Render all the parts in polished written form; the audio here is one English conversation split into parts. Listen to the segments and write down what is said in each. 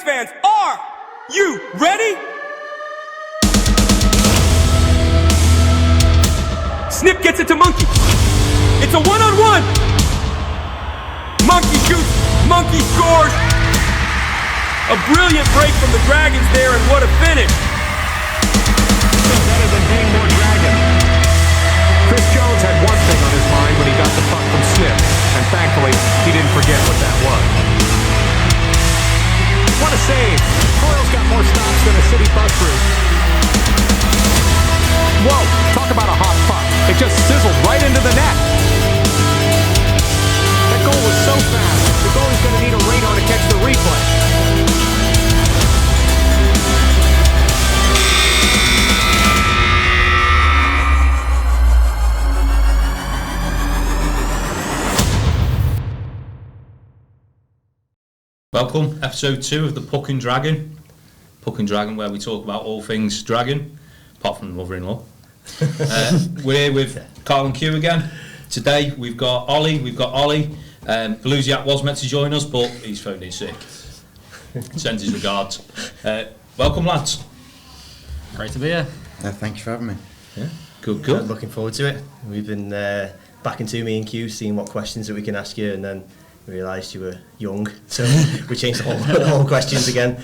Dragons fans, are you ready? Snip gets it to Monkey. It's a one-on-one. Monkey shoots, Monkey scores. A brilliant break from the Dragons there, and what a finish. Better than being more Dragon. Chris Jones had one thing on his mind when he got the puck from Snip, and thankfully, he didn't forget what that was. What a save. Coyle's got more stops than a city bus route. Whoa, talk about a hot puck. It just sizzled right into the net. That goal was so fast, the goalie's going to need a radar to catch the replay. Welcome, episode 2 of the Puck and Dragon. Puck and Dragon, where we talk about all things dragon, apart from the mother-in-law. We're here with Karl and Q again. Today we've got Ollie. Belusiak was meant to join us, but he's phoned in sick. Sends his regards. Welcome, lads. Great to be here. Thank you for having me. Yeah, good. Looking forward to it. We've been back into me and Q, seeing what questions that we can ask you, and then we realised you were young, so we changed the whole questions again.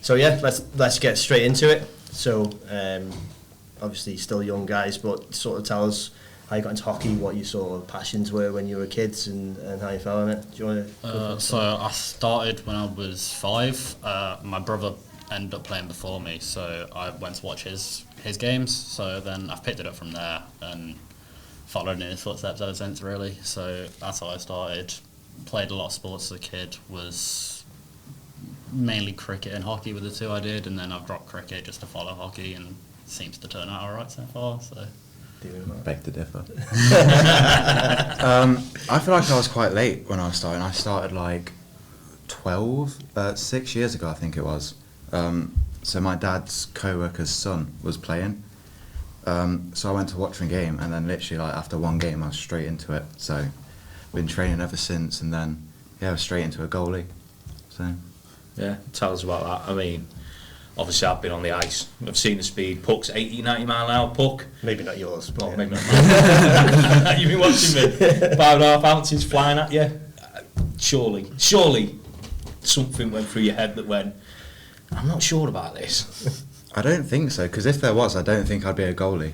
So yeah, let's get straight into it. So obviously still young guys, but sort of tell us how you got into hockey, what your sort of passions were when you were kids, and how you fell on it. Do you want to? So I started when I was 5. My brother ended up playing before me, so I went to watch his games. So then I've picked it up from there and followed in his footsteps ever since, really. So that's how I started. Played a lot of sports as a kid. Was mainly cricket and hockey were the two I did, and then I've dropped cricket just to follow hockey, and it seems to turn out all right so far. So Beg to differ. I feel like I was quite late when I was starting. I started like 6 years ago, I think it was. So my dad's co-worker's son was playing. So I went to watch a game, and then literally like after one game I was straight into it. So been training ever since, and then I was straight into a goalie. So Yeah, tell us about that. I mean, obviously I've been on the ice. I've seen the speed. Puck's 80, 90 mile an hour puck. Maybe not yours, but Maybe not mine. You've been watching me. 5.5 ounces flying at you. Surely something went through your head that went, I'm not sure about this. I don't think so, because if there was, I don't think I'd be a goalie.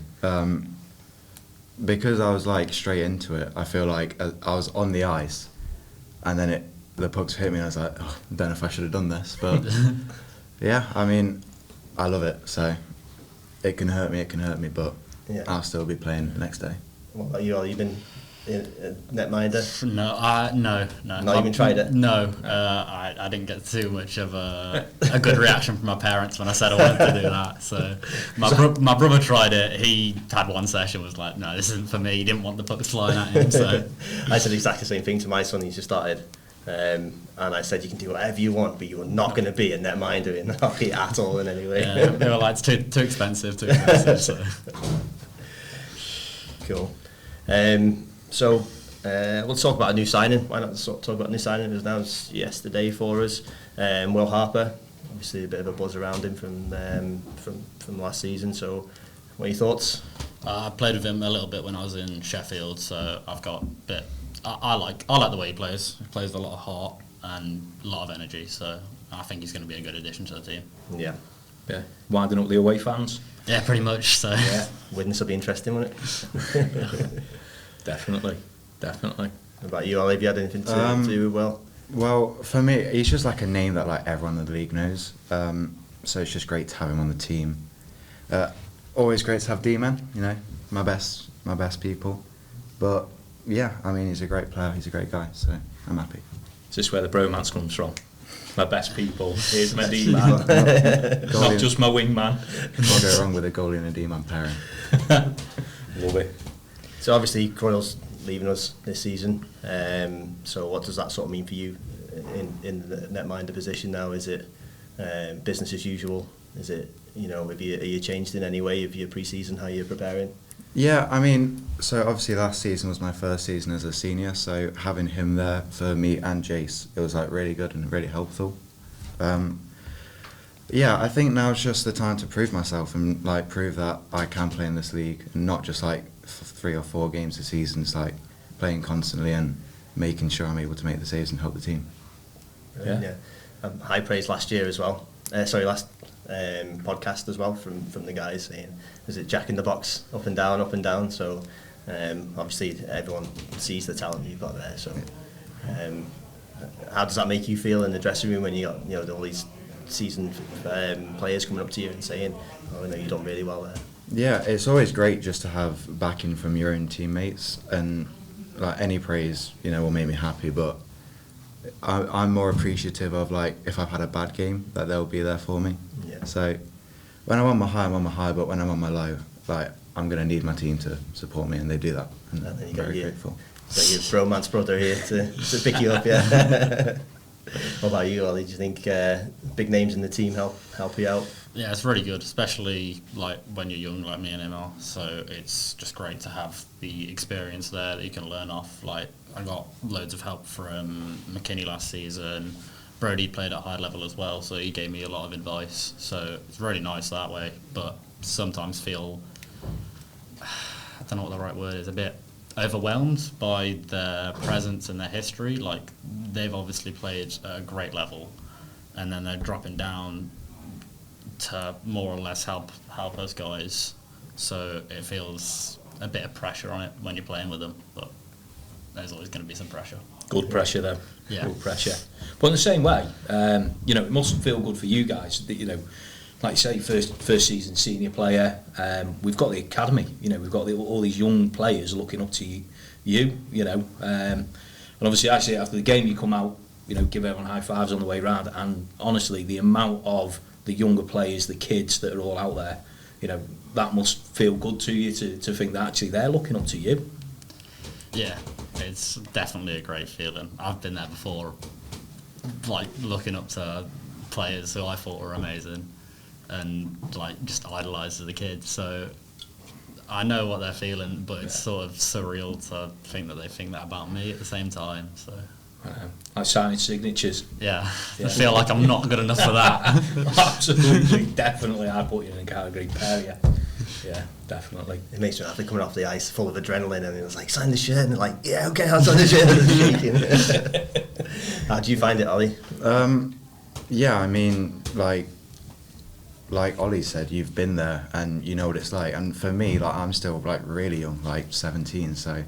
Because I was like straight into it, I feel like I was on the ice, and then the pucks hit me, and I was like, I don't know if I should have done this, but yeah, I mean, I love it. So it can hurt me, but yeah. I'll still be playing the next day. What about you, Ollie? You've been a netminder? No. Not even tried it? No, I didn't get too much of a good reaction from my parents when I said I wanted to do that. So my brother tried it. He had one session, was like, no, this isn't for me. He didn't want the pucks flying at him. So I said exactly the same thing to my son. He's just started, and I said you can do whatever you want, but you are not going to be a netminder in hockey at all in any way. Yeah, they were like, it's too expensive. So. Cool. So we'll talk about a new signing. Why not talk about a new signing? It was announced yesterday for us. Will Harper, obviously a bit of a buzz around him from last season. So, what are your thoughts? I played with him a little bit when I was in Sheffield, so I've got a bit. I like the way he plays. He plays with a lot of heart and a lot of energy. So I think he's going to be a good addition to the team. Yeah. Winding up the away fans. Yeah, pretty much. So yeah, witness will be interesting, won't it? Definitely. What about you, Ollie? Have you had anything to do with Will? Well, for me, he's just like a name that like everyone in the league knows. So it's just great to have him on the team. Always great to have D-men, my best people. But yeah, I mean, he's a great player. He's a great guy. So I'm happy. Is this where the bromance comes from? My best people. Here's my D-man. Not just my wingman. Can't go wrong with a goalie and a D-man pairing. Love it. So obviously, Coyle's leaving us this season. So what does that sort of mean for you in the netminder position now? Is it business as usual? Is it, are you changed in any way of your pre-season, how you're preparing? Yeah, I mean, so obviously last season was my first season as a senior, so having him there for me and Jace, it was like really good and really helpful. Yeah, I think now it's just the time to prove myself and like prove that I can play in this league, and not just like 3 or 4 games a season. It's like playing constantly and making sure I'm able to make the saves and help the team. Yeah. High praise last year as well. Last podcast as well from the guys saying, is it Jack in the box, up and down. So obviously everyone sees the talent you've got there. So how does that make you feel in the dressing room when you got all these seasoned players coming up to you and saying, "Oh, you've done really well there"? Yeah, it's always great just to have backing from your own teammates, and like any praise, will make me happy. But I'm more appreciative of like if I've had a bad game, that they'll be there for me. Yeah. So when I'm on my high, but when I'm on my low, like I'm gonna need my team to support me, and they do that. And then you I'm got very your grateful. Bromance brother here to pick you up. Yeah. What about you, Ollie? Do you think big names in the team help you out? Yeah, it's really good, especially like when you're young, like me and him are. So it's just great to have the experience there that you can learn off. Like I got loads of help from McKinney last season. Brody played at a high level as well, so he gave me a lot of advice. So it's really nice that way. But sometimes feel, I don't know what the right word is, a bit overwhelmed by their presence and their history. Like they've obviously played at a great level, and then they're dropping down to more or less help us guys. So it feels a bit of pressure on it when you're playing with them, but there's always going to be some pressure. Good pressure though. Yeah. Good pressure. But in the same way, it must feel good for you guys that like you say, first season senior player. We've got the academy. We've got all these young players looking up to you. And obviously, actually after the game, you come out. Give everyone high fives on the way round. And honestly, the amount of the younger players, the kids that are all out there, that must feel good to you to think that actually they're looking up to you. Yeah, it's definitely a great feeling. I've been there before, like looking up to players who I thought were amazing, and like just idolised as a kid. So I know what they're feeling, but it's sort of surreal to think that they think that about me at the same time. So Like signing signatures. yeah. I feel like I'm not good enough for that. Absolutely, definitely. I'd put you in a category pair, yeah. Yeah, definitely. It makes me happy coming off the ice full of adrenaline, and it was like, sign the shirt, and they're like, yeah, okay, I'll sign the shirt, and they're shaking. How do you find it, Ollie? Yeah, I mean, like Ollie said, you've been there and you know what it's like. And for me, like I'm still like really young, like 17, so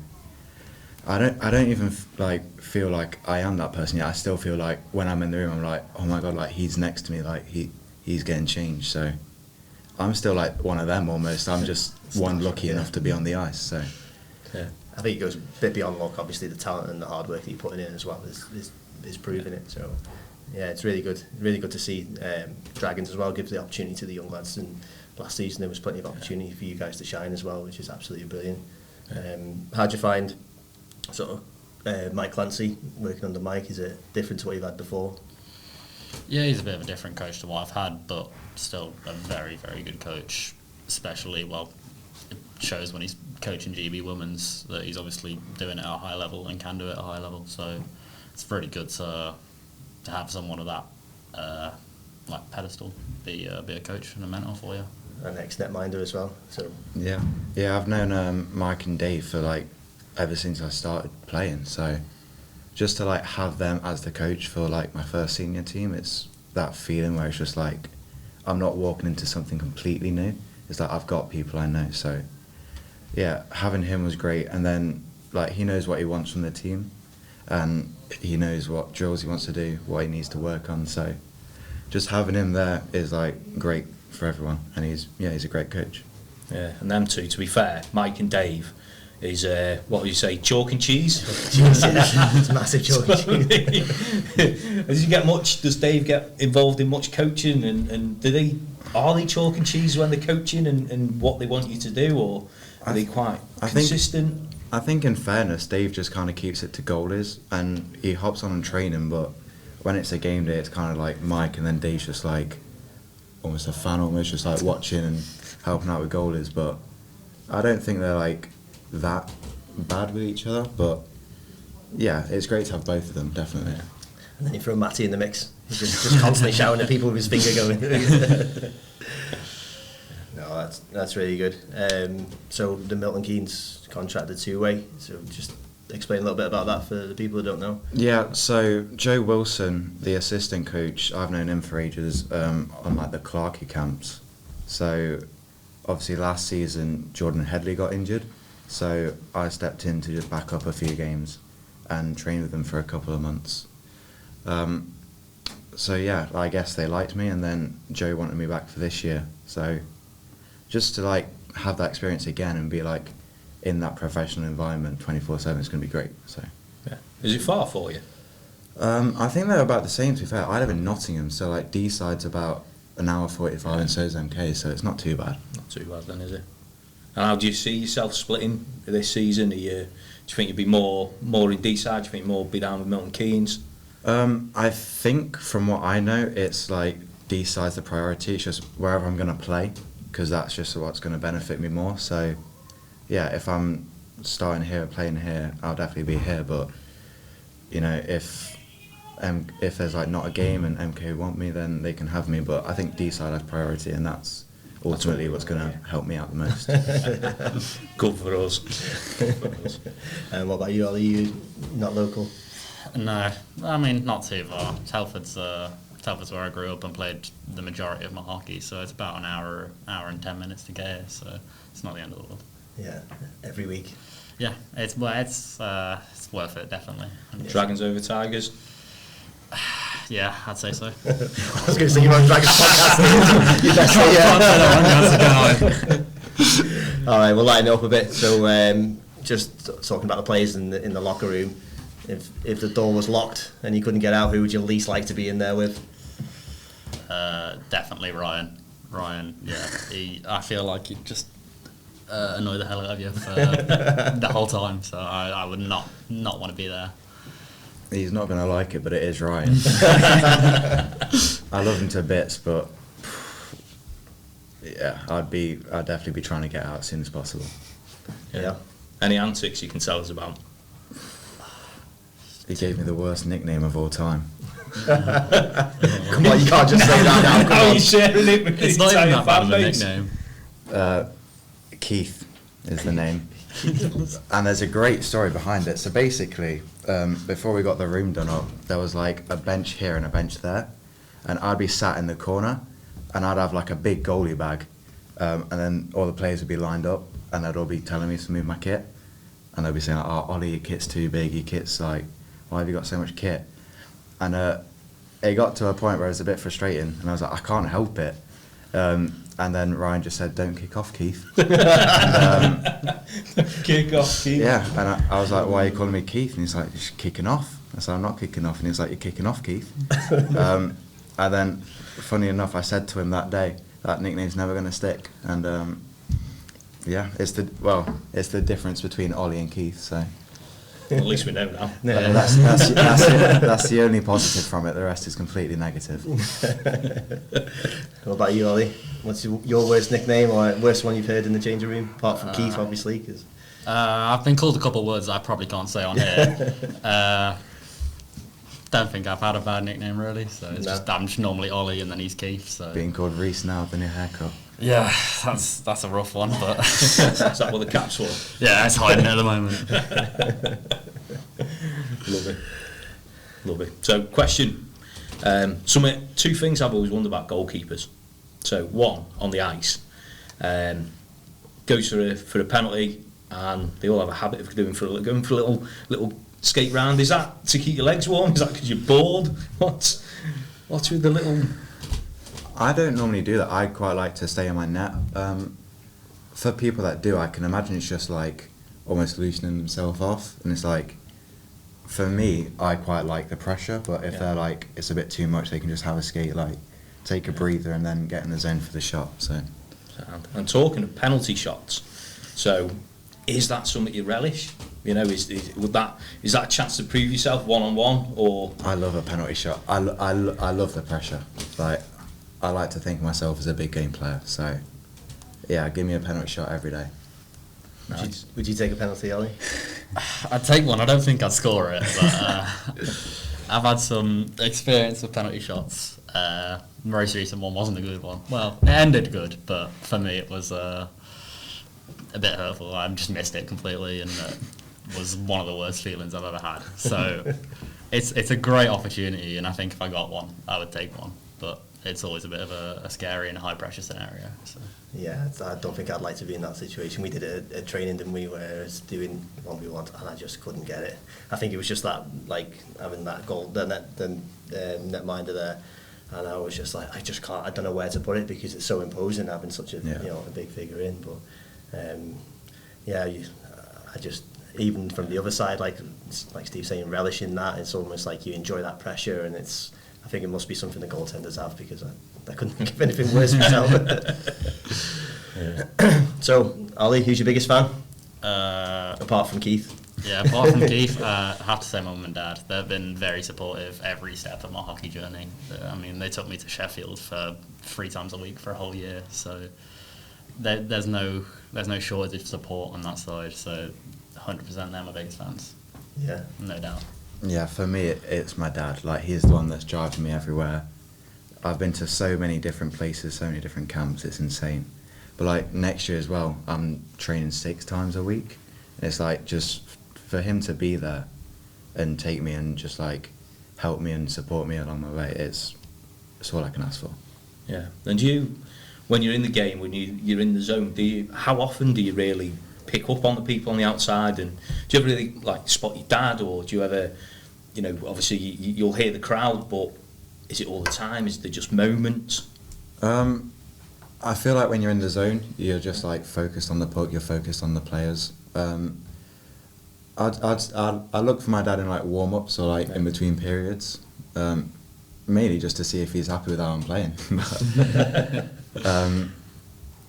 I don't even feel like I am that person yet. I still feel like when I'm in the room, I'm like, oh my god, like he's next to me, like he's getting changed. So I'm still like one of them almost. I'm just one lucky enough to be on the ice. So Yeah. I think it goes a bit beyond luck. Obviously, the talent and the hard work that you're putting in as well is proving it. So yeah, it's really good to see Dragons as well give the opportunity to the young lads. And last season there was plenty of opportunity for you guys to shine as well, which is absolutely brilliant. How do you find sort of Mike Clancy working under Mike? Is it different to what you've had before? Yeah, he's a bit of a different coach to what I've had, but still a very, very good coach. Especially, well, it shows when he's coaching GB Women's that he's obviously doing it at a high level and can do it at a high level. So it's really good to have someone of that like pedestal be a coach and a mentor for you. An ex-netminder as well. So yeah, I've known Mike and Dave for like ever since I started playing. So just to like have them as the coach for like my first senior team, it's that feeling where it's just like I'm not walking into something completely new. It's like I've got people I know. So yeah, having him was great. And then like he knows what he wants from the team, and he knows what drills he wants to do, what he needs to work on. So just having him there is like great for everyone, and he's a great coach. Yeah, and them two, to be fair, Mike and Dave, is what would you say, chalk and cheese? it's massive chalk and cheese. Does Dave get involved in much coaching, and are they chalk and cheese when they're coaching and what they want you to do, or are they quite consistent? I think in fairness, Dave just kind of keeps it to goalies, and he hops on training, but when it's a game day, it's kind of like Mike, and then Dave's just like almost a fan, almost just like watching and helping out with goalies. But I don't think they're like that bad with each other, but yeah, it's great to have both of them, definitely. And then you throw Matty in the mix. He's just constantly shouting at people with his finger going. No, that's really good. So the Milton Keynes contract, the two-way. So just explain a little bit about that for the people who don't know. Yeah, so Joe Wilson, the assistant coach, I've known him for ages on like the Clarkey camps. So obviously last season Jordan Headley got injured, so I stepped in to just back up a few games and train with them for a couple of months. So yeah, I guess they liked me, and then Joe wanted me back for this year. So just to like have that experience again and be like in that professional environment 24/7 is going to be great. So Yeah. Is it far for you? I think they're about the same, to be fair. I live in Nottingham, so like D-side's about an hour 45 and so is MK, so it's not too bad. Not too bad then, is it? And how do you see yourself splitting this season? Do you think you'd be more in D-side? Do you think more be down with Milton Keynes? I think from what I know, it's like D-side's the priority. It's just wherever I'm going to play, because that's just what's going to benefit me more. So yeah, if I'm starting here, playing here, I'll definitely be here. But you know, if there's like not a game and MK want me, then they can have me. But I think D-side has priority, and that's ultimately what's going to help me out the most. Good for us. And what about you, Ollie? You not local? No, I mean, not too far. Telford's where I grew up and played the majority of my hockey, so it's about an hour and 10 minutes to get here, so it's not the end of the world. Yeah, every week. Yeah, it's worth it, definitely. Dragons over Tigers. Yeah, I'd say so. I was going to say you're on Dragons podcast. You best say yeah. All right, we'll lighten up a bit. So just talking about the players in the locker room. If the door was locked and you couldn't get out, who would you least like to be in there with? Definitely Ryan. Yeah, I feel like he'd just annoy the hell out of you for the whole time. So I would not want to be there. He's not going to like it, but it is Ryan. I love him to bits, but yeah, I'd definitely be trying to get out as soon as possible. Yeah. Any antics you can tell us about? He gave me the worst nickname of all time. Come on, you can't just say that now. How are you sharing it with It's the not even entire that bad fan of a base? nickname. Keith is the name. And there's a great story behind it. So basically, before we got the room done up, there was like a bench here and a bench there. And I'd be sat in the corner and I'd have like a big goalie bag. And then all the players would be lined up and they'd all be telling me to move my kit. And they'd be saying, like, oh, Ollie, your kit's too big, your kit's like, why have you got so much kit? And it got to a point where it was a bit frustrating, and I was like, I can't help it. And then Ryan just said, don't kick off, Keith. Kick off, Keith. Yeah, and I was like, why are you calling me Keith? And he's like, you're kicking off. I said, I'm not kicking off. And he's like, you're kicking off, Keith. And then, funny enough, I said to him that day, that nickname's never going to stick. And yeah, it's the difference between Ollie and Keith, so... At least we know now. Yeah. That's the only positive from it. The rest is completely negative. What about you, Ollie? What's your worst nickname or worst one you've heard in the changing room? Apart from Keith, obviously. Cause I've been called a couple of words that I probably can't say on here. Don't think I've had a bad nickname really, so it's I'm just normally Ollie and then he's Keith. So Being called Reese now with a new haircut. yeah, that's a rough one, but Is that what the cap's for? yeah, it's hiding at the moment. Love it. So, question. Two things I've always wondered about goalkeepers. So, one, on the ice, goes for a penalty, and they all have a habit of going for a little skate round. Is that to keep your legs warm? Is that because you're bored? What's with the little... I don't normally do that. I quite like to stay on my net. For people that do, I can imagine it's just like almost loosening themselves off. And it's like, for me, I quite like the pressure. But if they're like, it's a bit too much, they can just have a skate, like take a breather and then get in the zone for the shot. So, And talking of penalty shots, so is that something you relish? You know, is that a chance to prove yourself one-on-one, or... I love a penalty shot. I love the pressure. Like, I like to think of myself as a big game player, so yeah, give me a penalty shot every day. would you take a penalty, Ollie? I'd take one. I don't think I'd score it, but I've had some experience with penalty shots. Most recent one wasn't a good one. Well, it ended good, but for me it was a bit hurtful. I just missed it completely, and it was one of the worst feelings I've ever had. So it's a great opportunity, and I think if I got one, I would take one. But it's always a bit of a scary and high pressure scenario. So. Yeah, I don't think I'd like to be in that situation. We did a training, didn't we, where I was doing 1v1 and I just couldn't get it. I think it was just that, like, having that goal, the netminder there, and I was just like, I just can't, I don't know where to put it because it's so imposing having such a, a big figure in. But, I just, even from the other side, like Steve saying, relishing that, it's almost like you enjoy that pressure, and I think it must be something the goaltenders have because I couldn't think of anything worse myself. So, Ollie, who's your biggest fan? Apart from Keith. Yeah, apart from Keith, I have to say my mum and dad. They've been very supportive every step of my hockey journey. I mean, they took me to Sheffield for 3 times a week for a whole year, so there's no shortage of support on that side. So, 100% they're my biggest fans. Yeah, no doubt. Yeah, for me, it's my dad. Like, he's the one that's driving me everywhere. I've been to so many different places, so many different camps, it's insane. But, like, next year as well, I'm training 6 times a week. And it's, like, just for him to be there and take me and just, like, help me and support me along my way, it's all I can ask for. Yeah. And you, when you're in the game, when you're in the zone, how often do you really pick up on the people on the outside, and do you ever really like spot your dad, or do you ever, obviously you'll hear the crowd, but is it all the time? Is there just moments? I feel like when you're in the zone, you're just like focused on the puck, you're focused on the players. I look for my dad in like warm-ups or like in between periods, mainly just to see if he's happy with how I'm playing.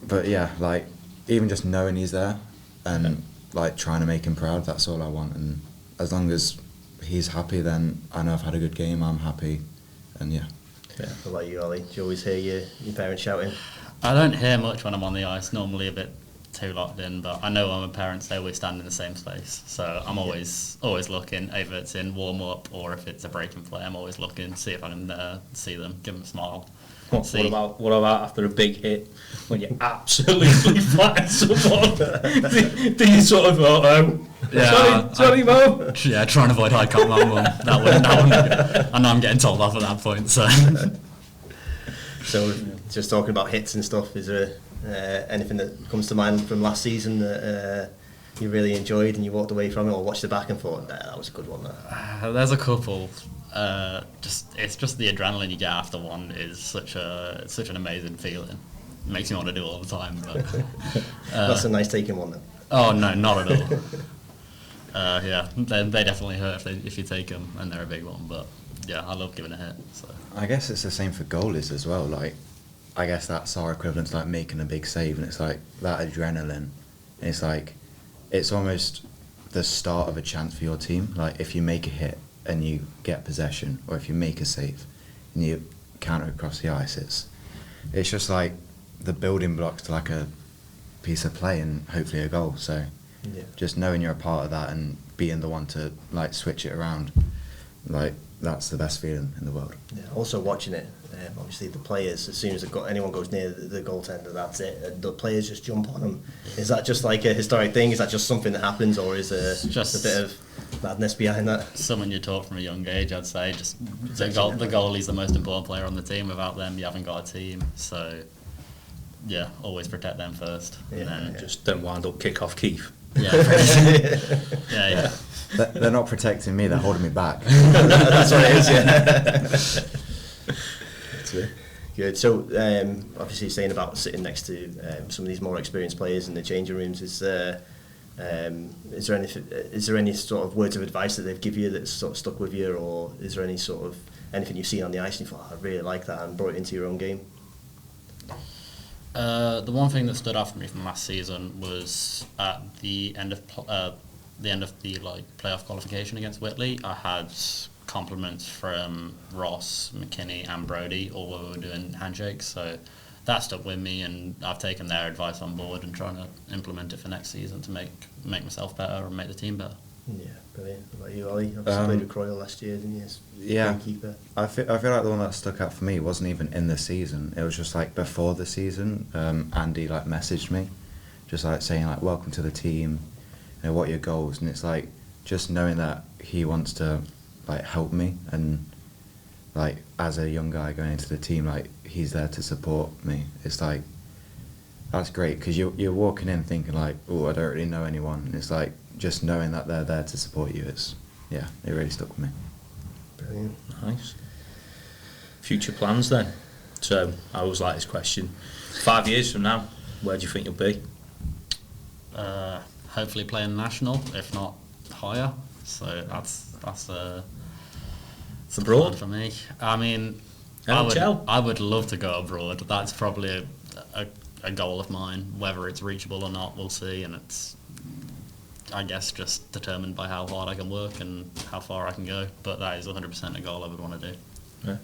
But yeah, like even just knowing he's there and like trying to make him proud, that's all I want. And as long as he's happy, then I know I've had a good game, I'm happy, and yeah. What about you, Ollie? Do you always hear your parents shouting? I don't hear much when I'm on the ice, normally a bit too locked in, but I know my parents, they always stand in the same space, so I'm always looking, either it's in warm-up or if it's a break and play, I'm always looking, see if I can see them, give them a smile. What about after a big hit, when you absolutely flatten someone? do you sort of go, oh, yeah, sorry, Mo? Yeah, try and avoid eye contact with my mum. That one, I know I'm getting told off at that point, so. So, just talking about hits and stuff, is there anything that comes to mind from last season that you really enjoyed and you walked away from it, or watched it back and thought, nah, that was a good one? There's a couple. It's just the adrenaline you get after one is such an amazing feeling. It makes me want to do it all the time. But, that's a nice taking one then. Oh no, not at all. Yeah, they definitely hurt if you take them, and they're a big one. But yeah, I love giving a hit. So. I guess it's the same for goalies as well. Like, I guess that's our equivalent to like making a big save, and it's like that adrenaline. It's like it's almost the start of a chance for your team. Like if you make a hit and you get possession, or if you make a save and you counter across the ice, it's just like the building blocks to like a piece of play and hopefully a goal. So just knowing you're a part of that and being the one to like switch it around, like that's the best feeling in the world. Yeah. Also watching it, obviously the players, as soon as anyone goes near the goaltender, that's it. The players just jump on them. Is that just like a historic thing? Is that just something that happens, or is there just a bit of madness behind that? Something you taught from a young age, I'd say. Just the goalie's the most important player on the team. Without them, you haven't got a team. So yeah, always protect them first. Yeah, and then just don't wind up kick off Keith. Yeah. yeah. They're not protecting me, they're holding me back. That's what it is, yeah. That's it. Good. So, obviously, saying about sitting next to some of these more experienced players in the changing rooms, is there any sort of words of advice that they've given you that's sort of stuck with you, or is there any sort of anything you've seen on the ice and you thought, I really like that, and brought it into your own game? The one thing that stood out for me from last season was at the end of the playoff qualification against Whitley, I had compliments from Ross, McKinney and Brody, all when we were doing handshakes, so that stuck with me, and I've taken their advice on board and trying to implement it for next season to make myself better and make the team better. Yeah, brilliant. What about you, Ollie? Obviously played with Croyle last year, didn't you? As Yeah. goalkeeper. I feel like the one that stuck out for me wasn't even in the season. It was just like before the season. Andy like messaged me, just like saying like welcome to the team, you know, what are your goals? And it's like just knowing that he wants to like help me, and like as a young guy going into the team, like he's there to support me. It's like that's great because you're walking in thinking like, oh, I don't really know anyone. And it's like just knowing that they're there to support you. It really stuck with me. Brilliant. Nice. Future plans then. So I always like this question. 5 years from now, where do you think you'll be? Hopefully playing national, if not higher. So that's it's Abroad? for me. I mean, NHL? I would love to go abroad. That's probably a goal of mine. Whether it's reachable or not, we'll see. And it's, I guess, just determined by how hard I can work and how far I can go. But that is 100% a goal I would want to do. Yeah.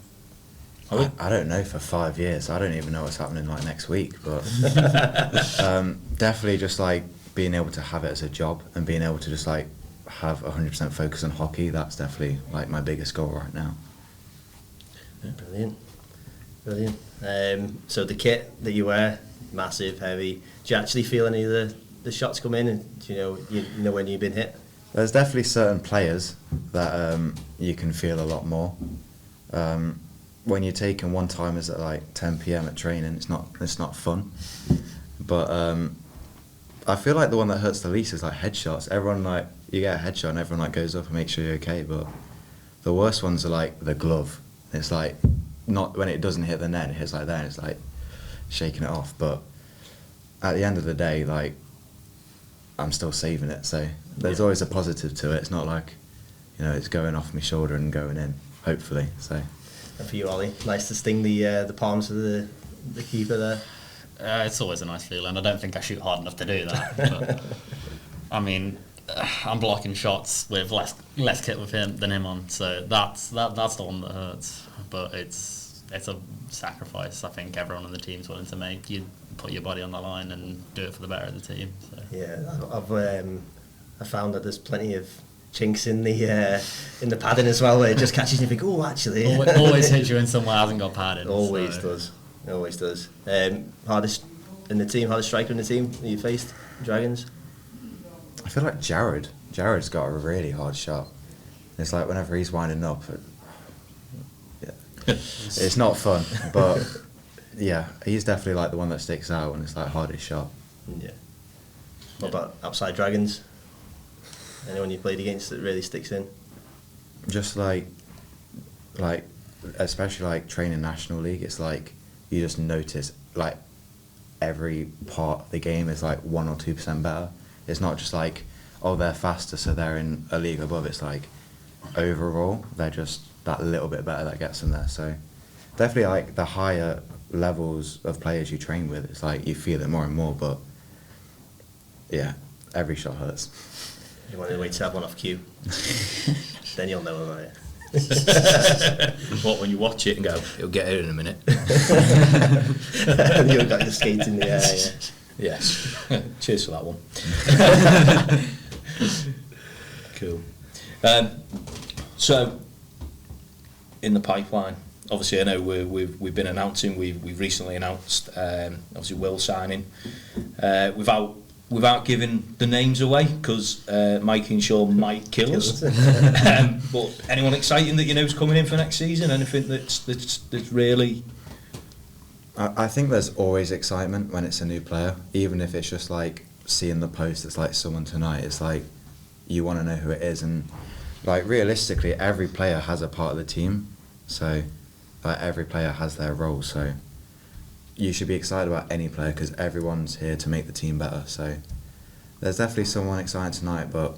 I don't know for 5 years. I don't even know what's happening like next week, but definitely just like being able to have it as a job and being able to just like have 100% focus on hockey. That's definitely like my biggest goal right now. Brilliant. So the kit that you wear, massive, heavy. Do you actually feel any of the shots come in, and do you know when you've been hit? There's definitely certain players that you can feel a lot more. When you're taking one-timers at like 10 p.m. at training, it's not fun. But I feel like the one that hurts the least is like headshots. Everyone like you get a headshot and everyone like goes up and makes sure you're okay. But the worst ones are like the glove. It's like not when it doesn't hit the net, it hits like that. And it's like shaking it off. But at the end of the day, like I'm still saving it. So there's always a positive to it. It's not like it's going off my shoulder and going in. Hopefully, so. And for you, Ollie, nice to sting the palms of the keeper there. It's always a nice feeling. I don't think I shoot hard enough to do that. But, I mean, I'm blocking shots with less kit with him than him on, so that's the one that hurts. But it's a sacrifice I think everyone on the team's willing to make. You put your body on the line and do it for the better of the team. So. Yeah, I found that there's plenty of chinks in the padding as well, where it just catches you and you think, oh, actually. Always hits you in somewhere hasn't got padding. Always does. Hardest in the team, hardest striker in the team that you faced, Dragons? I feel like Jared's got a really hard shot. It's like whenever he's winding up, it's not fun, but yeah, he's definitely like the one that sticks out when it's like hardest shot. Yeah. What about outside Dragons? Anyone you played against that really sticks in? Just like especially like training National League, it's like you just notice like every part of the game is like 1 or 2% better. It's not just like, oh, they're faster so they're in a league above. It's like overall they're just that little bit better that gets them there. So definitely like the higher levels of players you train with, it's like you feel it more and more. But yeah, every shot hurts. You want to wait to have one off cue. Then you'll know about it. What, when you watch it and go, it'll get here in a minute. You've got your skates in the air, yeah. Yes. Cheers for that one. Cool. So, in the pipeline, obviously I know we've been announcing, we've recently announced obviously Will signing. Without giving the names away, because Mike and Sean might kill us. But anyone exciting that you know is coming in for next season? Anything that's really? I think there's always excitement when it's a new player, even if it's just like seeing the post. It's like someone tonight. It's like you want to know who it is, and like realistically, every player has a part of the team. So like every player has their role. So. You should be excited about any player because everyone's here to make the team better. So there's definitely someone exciting tonight, but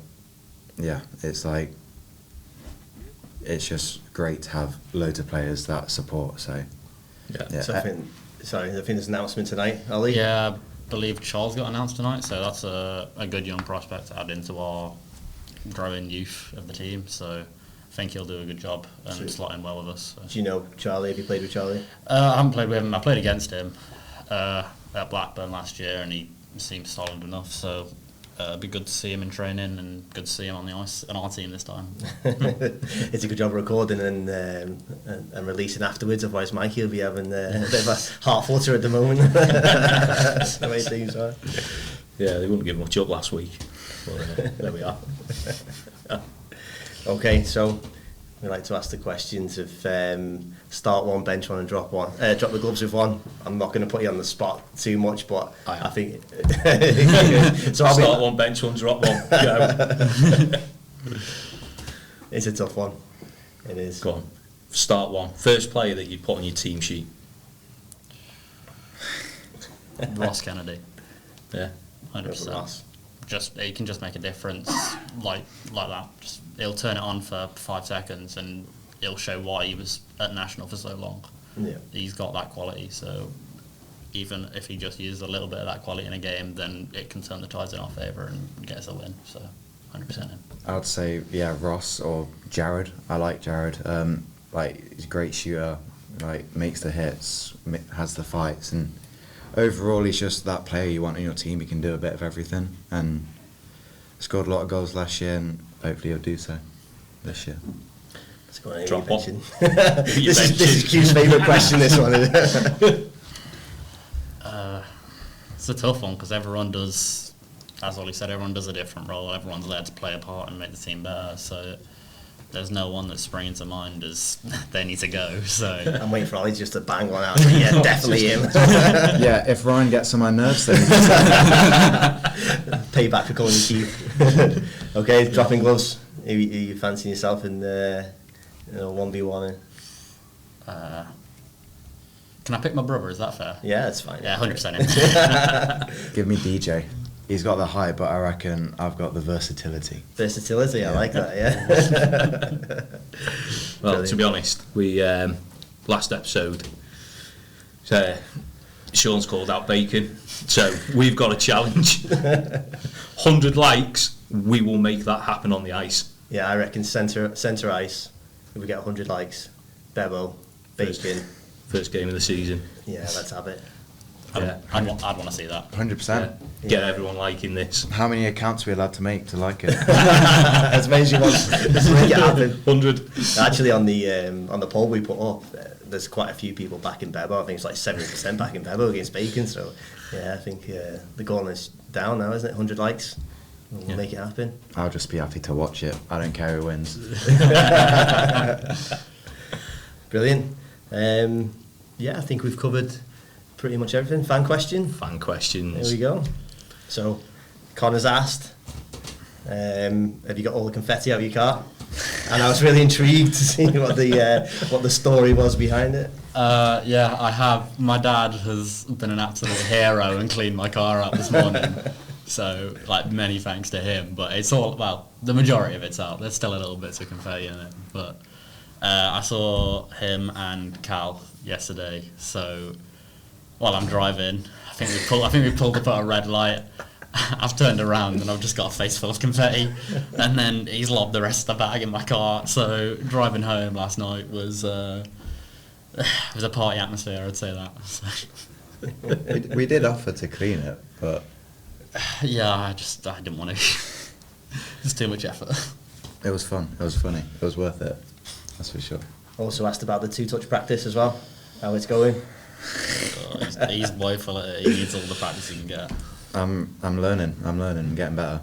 yeah, it's like it's just great to have loads of players that support. So yeah. So I think there's an announcement tonight, Ollie. Yeah, I believe Charles got announced tonight, so that's a good young prospect to add into our growing youth of the team. So. I think he'll do a good job and slot in well with us. So. Do you know Charlie? Have you played with Charlie? I haven't played with him. I played against him at Blackburn last year, and he seemed solid enough. So it'd be good to see him in training and good to see him on the ice on our team this time. It's a good job recording and releasing afterwards, otherwise Mikey will be having a bit of a heart flutter at the moment. That's the way things are. Yeah, they wouldn't give much up last week. But there we are. Okay, so we like to ask the questions of start one, bench one, and drop one. Drop the gloves with one. I'm not going to put you on the spot too much, but I think. So start one, bench one, drop one. Go. It's a tough one. It is. Go on. Start one. First player that you put on your team sheet. Ross Kennedy. Yeah. 100%. Just he can just make a difference like that. Just he'll turn it on for 5 seconds and he'll show why he was at national for so long. Yeah. He's got that quality. So even if he just uses a little bit of that quality in a game, then it can turn the tides in our favour and get us a win. So 100% him. I would say Ross or Jared. I like Jared. He's a great shooter. Like makes the hits, has the fights, and overall, he's just that player you want on your team. He can do a bit of everything, and scored a lot of goals last year, and hopefully he'll do so this year. Let's go on. Drop off. This is Q's favourite question. This one. It's a tough one because everyone does, as Ollie said, everyone does a different role. Everyone's there to play a part and make the team better. So there's no one that's springing to mind as they need to go. So I'm waiting for Ollie just to bang one out. Yeah, definitely him. Yeah, if Ryan gets on my nerves, then Payback for calling you Keith. Okay, dropping gloves. Are you fancying yourself in 1v1? can I pick my brother? Is that fair? Yeah, that's fine. Yeah, 100% him. give me DJ. He's got the height, but I reckon I've got the versatility. Versatility, I like that. Yeah. Well, Brilliant. to be honest, we last episode, Sean's called out bacon, so we've got a challenge. 100 likes, we will make that happen on the ice. Yeah, I reckon centre ice. If we get 100 likes, Bebo, bacon. First game of the season. Yeah, let's have it. Yeah. I'd want to see that. 100%. Get everyone liking this. How many accounts are we allowed to make to like it? As many as you want. Let's make it happen. 100. Actually, on the poll we put up, there's quite a few people backing Bebo. I think it's like 70% backing Bebo against Bacon. So, yeah, I think the goal is down now, isn't it? 100 likes. We'll make it happen. I'll just be happy to watch it. I don't care who wins. Brilliant. Yeah, I think we've covered pretty much everything. Fan question. Fan questions. There we go. So, Connor's asked, have you got all the confetti out of your car? And I was really intrigued to see what the story was behind it. Yeah, I have. My dad has been an absolute hero and cleaned my car out this morning. So, like, many thanks to him. But it's all, well, the majority of it's out. There's still a little bit of confetti in it. But I saw him and Cal yesterday. So, while I'm driving, I think we pulled up at a red light. I've turned around and I've just got a face full of confetti, and then he's lobbed the rest of the bag in my car. So driving home last night was it was a party atmosphere, I'd say that. So. we did offer to clean it, but Yeah, I didn't want to. It's too much effort. it was fun. It was funny. It was worth it. That's for sure. Also asked about the 2-touch practice as well, how it's going. He's woeful at it. He needs all the practice he can get. I'm learning. I'm getting better.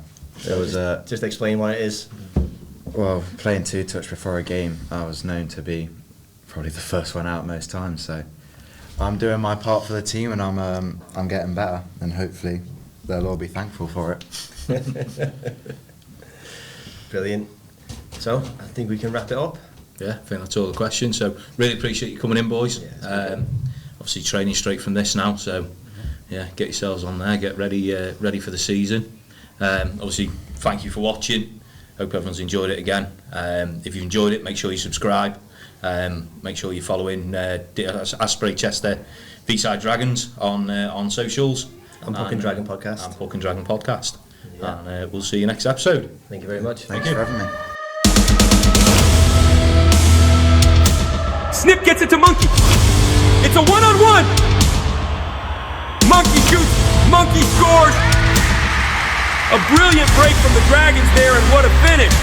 It was Just explain what it is. well, playing 2-touch before a game. I was known to be probably the first one out most times. So I'm doing my part for the team, and I'm getting better, and hopefully they'll all be thankful for it. Brilliant. So I think we can wrap it up. Yeah, I think that's all the questions. So really appreciate you coming in, boys. Yeah, it's been good. Obviously training straight from this now, so yeah, get yourselves on there, get ready for the season. Obviously, thank you for watching. Hope everyone's enjoyed it again. If you enjoyed it, make sure you subscribe. Make sure you're following Asprey Chester V-Side Dragons on socials. And Puck and Dragon Podcast. And Puck and Dragon Podcast. Yeah. And we'll see you next episode. Thank you very much. Thanks for having me. Snip gets it to Monkey. It's a one-on-one. Monkey shoots. Monkey scores. A brilliant break from the Dragons there, and what a finish.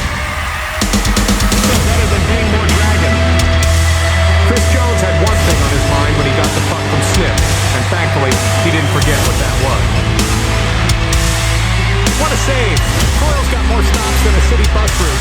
Still better than being more Dragon. Chris Jones had one thing on his mind when he got the puck from Snip, and thankfully, he didn't forget what that was. What a save! Coyle's got more stops than a city bus route.